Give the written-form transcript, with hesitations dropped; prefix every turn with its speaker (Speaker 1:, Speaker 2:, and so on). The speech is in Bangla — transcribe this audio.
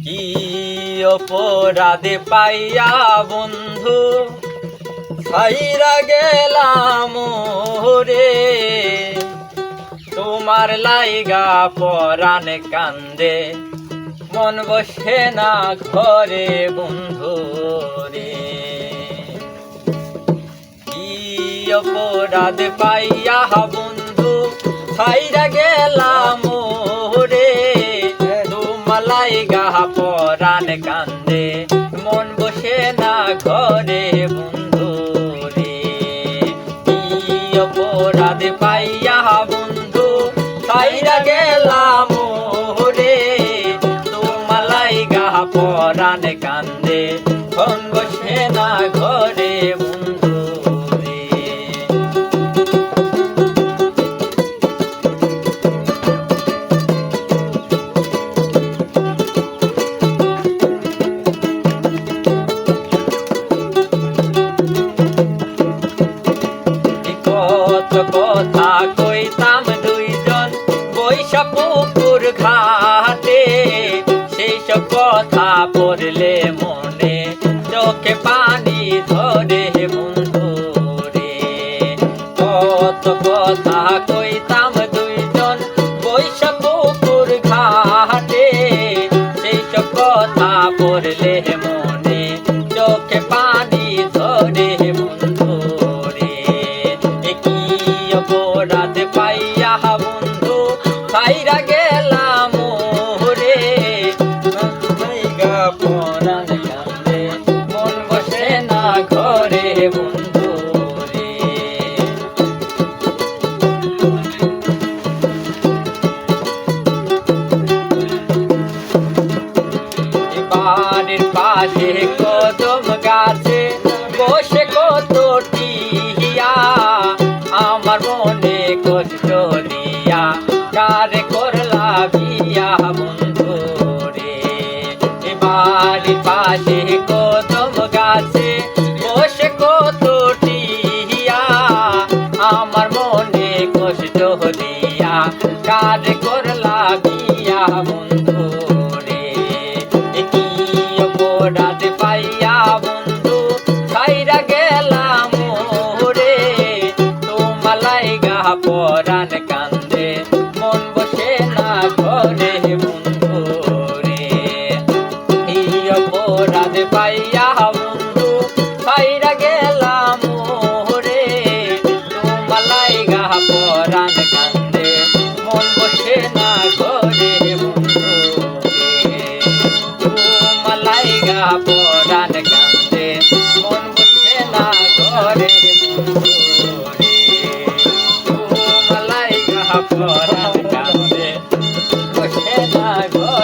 Speaker 1: কি অপরাধে পাইয়া বন্ধু ছাইরা গেলাম রে, তোমার লাইগা পরাণ কান্দে মন বসে না ঘরে বন্ধু রে। কি অপরাধ পাইয়া বন্ধু ছাইরা গেলাম রে, তোমার লাইগা পরাণ কান্দে মন বসে না ঘরে বন্ধু রে। কি অপরাধ পাইয়া বন্ধু ছাইরা গেলাম রে, তোমার লাইগা পরাণ কান্দে মন বসে না ঘরে বন্ধু রে। কত কথা কইতাম দুইজন বৈশা পুকুর ঘাটে, সেই সব কথা পড়লে মনে চোখে পানি ধরে বন্ধু রে। কত কথা কইতাম দুইজন বৈশা পুকুর ঘাটে, সেই সব কথা পড়লে মনে চোখে পানি ধরে বন্ধু রে। কি অপরাধ পাইয়া বন্ধু ছাইরা গেলাম রে, পরাণ কান্দে মন বসে না ঘরে বন্ধু রে। বাড়ির পাশে কদম গাছে বসে কত টিয়া, আমার মনে কষ্ট দিয়া কারে করলা বিয়া বন্ধু রে। বাড়ির পাশে কদম গাছে বসে কত টিয়া, আমার মনে কষ্ট দিয়া কারে করলা বিয়া বন্ধু রে। কি অপরাধ পাইয়া বন্ধু ছাইরা গেলাম রে, তোমার লাইগা পরাণ কান্দে মন বসে না ঘরে বন্ধু রে। এই অপরাধ পাইয়া বন্ধু ছাইরা গেলাম রে, তোমার লাইগা পরাণ কান্দে মন বসে না ঘরে বন্ধু রে। তোমার লাইগা পরাণ কান্দে মন বসে না ঘরে বন্ধু রে। তোমার লাইগা পরাণ কান্দে বসে না ঘরে।